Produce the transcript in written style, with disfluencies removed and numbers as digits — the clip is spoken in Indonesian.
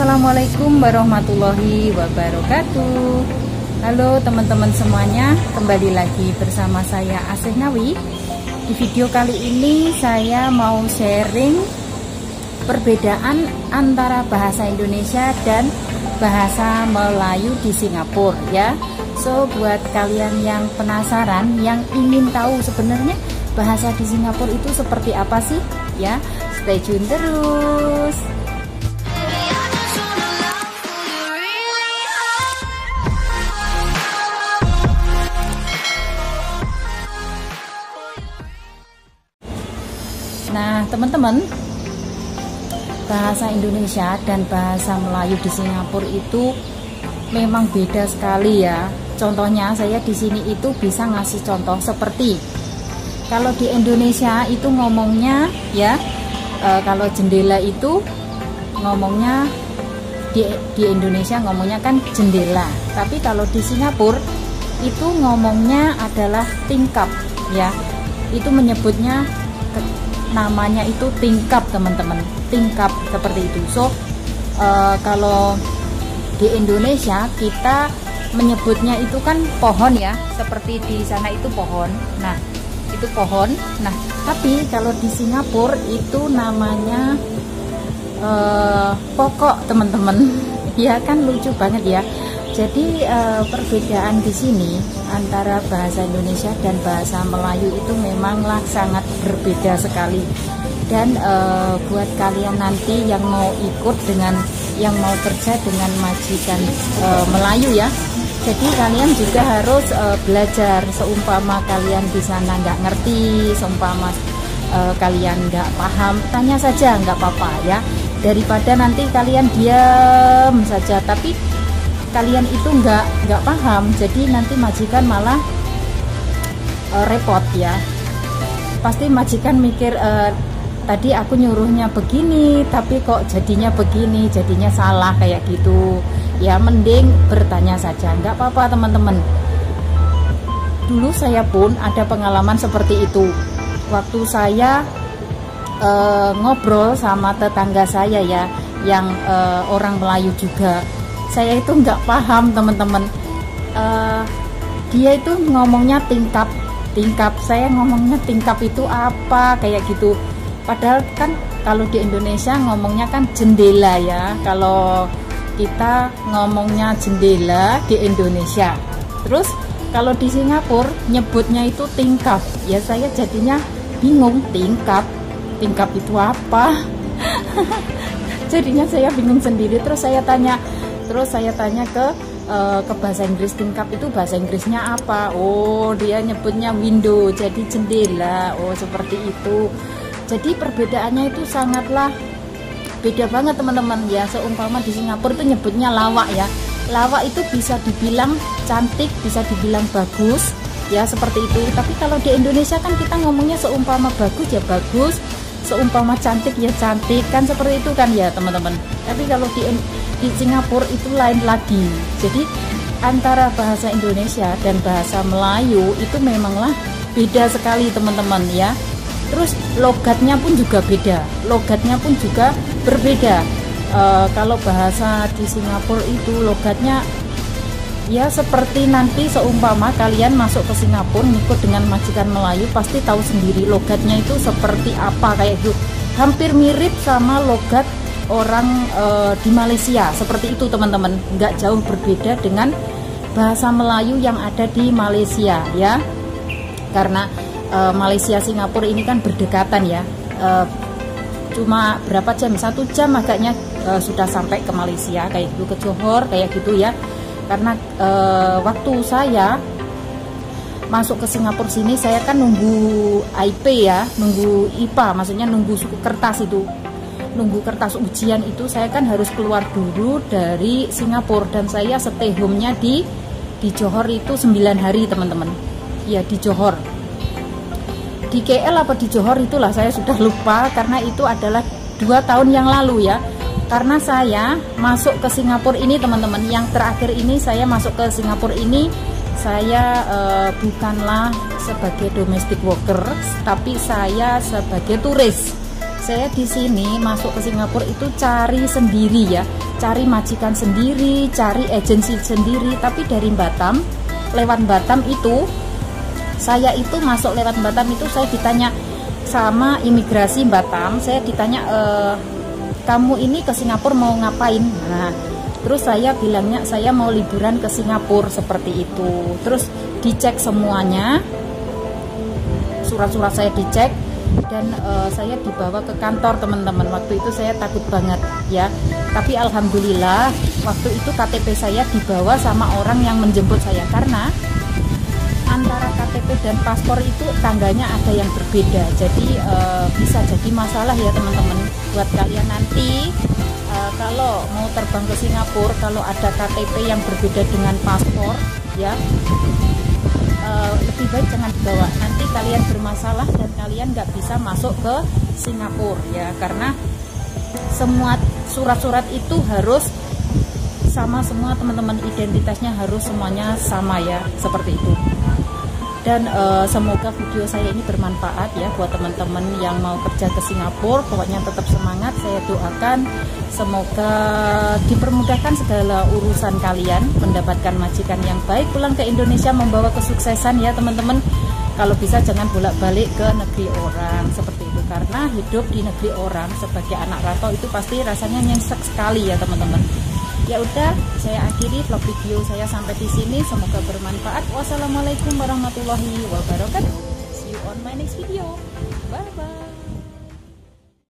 Assalamualaikum warahmatullahi wabarakatuh. Halo teman-teman semuanya, kembali lagi bersama saya Asehnawi. Di video kali ini saya mau sharing perbedaan antara bahasa Indonesia dan bahasa Melayu di Singapura ya. So buat kalian yang penasaran, yang ingin tahu sebenarnya bahasa di Singapura itu seperti apa sih ya, stay tune terus. Nah teman-teman, bahasa Indonesia dan bahasa Melayu di Singapura itu memang beda sekali ya. Contohnya saya di sini itu bisa ngasih contoh seperti kalau di Indonesia itu ngomongnya ya, kalau jendela itu ngomongnya di Indonesia ngomongnya kan jendela, tapi kalau di Singapura itu ngomongnya adalah tingkap ya. Itu menyebutnya namanya itu tingkap teman-teman, tingkap seperti itu. So kalau di Indonesia kita menyebutnya itu kan pohon ya, seperti di sana itu pohon. Nah itu pohon. Nah tapi kalau di Singapura itu namanya pokok teman-teman. Ya kan, lucu banget ya. Jadi perbedaan di sini antara bahasa Indonesia dan bahasa Melayu itu memanglah sangat berbeda sekali. Dan buat kalian nanti yang mau ikut dengan, yang mau kerja dengan majikan Melayu ya, jadi kalian juga harus belajar. Seumpama kalian di sana nggak ngerti, seumpama kalian nggak paham, tanya saja, nggak apa-apa ya. Daripada nanti kalian diam saja tapi kalian itu nggak paham, jadi nanti majikan malah repot ya. Pasti majikan mikir tadi aku nyuruhnya begini tapi kok jadinya begini, jadinya salah kayak gitu ya. Mending bertanya saja, nggak apa-apa teman-teman. Dulu saya pun ada pengalaman seperti itu. Waktu saya ngobrol sama tetangga saya ya, yang orang Melayu juga, saya itu nggak paham teman-teman. Dia itu ngomongnya tingkap. Saya ngomongnya tingkap itu apa kayak gitu. Padahal kan kalau di Indonesia ngomongnya kan jendela ya. Kalau kita ngomongnya jendela di Indonesia. Terus kalau di Singapura nyebutnya itu tingkap. Ya saya jadinya bingung, tingkap itu apa? Jadinya saya bingung sendiri. Terus saya tanya ke bahasa Inggris, tingkap itu bahasa Inggrisnya apa? Oh, dia nyebutnya window, jadi jendela. Oh, seperti itu. Jadi perbedaannya itu sangatlah beda banget teman-teman ya. Seumpama di Singapura itu nyebutnya lawak ya. Lawak itu bisa dibilang cantik, bisa dibilang bagus ya, seperti itu. Tapi kalau di Indonesia kan kita ngomongnya seumpama bagus ya bagus, seumpama cantik ya cantik, kan seperti itu kan ya teman-teman. Tapi kalau di Singapura itu lain lagi. Jadi antara bahasa Indonesia dan bahasa Melayu itu memanglah beda sekali teman-teman ya. Terus logatnya pun juga beda, logatnya pun juga berbeda. Kalau bahasa di Singapura itu logatnya ya seperti nanti seumpama kalian masuk ke Singapura ngikut dengan majikan Melayu, pasti tahu sendiri logatnya itu seperti apa kayak gitu. Hampir mirip sama logat orang di Malaysia, seperti itu teman-teman. Nggak jauh berbeda dengan bahasa Melayu yang ada di Malaysia ya. Karena Malaysia Singapura ini kan berdekatan ya. Cuma berapa jam? 1 jam agaknya sudah sampai ke Malaysia kayak gitu, ke Johor kayak gitu ya. Karena waktu saya masuk ke Singapura sini, saya kan nunggu IP ya, nunggu IPA, maksudnya nunggu suku kertas itu, nunggu kertas ujian itu. Saya kan harus keluar dulu dari Singapura dan saya stay home-nya di Johor itu 9 hari teman-teman. Ya di Johor, di KL apa di Johor itulah, saya sudah lupa karena itu adalah 2 tahun yang lalu ya. Karena saya masuk ke Singapura ini teman-teman, yang terakhir ini saya masuk ke Singapura ini, saya bukanlah sebagai domestic worker, tapi saya sebagai turis. Saya di sini masuk ke Singapura itu cari sendiri ya, cari majikan sendiri, cari agensi sendiri. Tapi dari Batam, lewat Batam itu, saya itu masuk lewat Batam itu, saya ditanya sama imigrasi Batam, saya ditanya, kamu ini ke Singapura mau ngapain? Nah, terus saya bilangnya saya mau liburan ke Singapura, seperti itu. Terus dicek semuanya, surat-surat saya dicek, dan saya dibawa ke kantor, teman-teman. Waktu itu saya takut banget ya, tapi alhamdulillah waktu itu KTP saya dibawa sama orang yang menjemput saya, karena antara KTP dan paspor itu tanggalnya ada yang berbeda, jadi bisa jadi masalah ya teman-teman. Buat kalian nanti kalau mau terbang ke Singapura, kalau ada KTP yang berbeda dengan paspor ya, lebih baik jangan dibawa, nanti kalian bermasalah dan kalian nggak bisa masuk ke Singapura ya, karena semua surat-surat itu harus sama semua teman-teman, identitasnya harus semuanya sama ya, seperti itu. Dan semoga video saya ini bermanfaat ya buat teman-teman yang mau kerja ke Singapura. Pokoknya tetap semangat, saya doakan semoga dipermudahkan segala urusan kalian, mendapatkan majikan yang baik, pulang ke Indonesia membawa kesuksesan ya teman-teman. Kalau bisa jangan bolak-balik ke negeri orang, seperti itu, karena hidup di negeri orang sebagai anak rantau itu pasti rasanya nyesek sekali ya teman-teman. Ya udah, saya akhiri vlog video saya sampai di sini. Semoga bermanfaat. Wassalamualaikum warahmatullahi wabarakatuh. See you on my next video. Bye bye.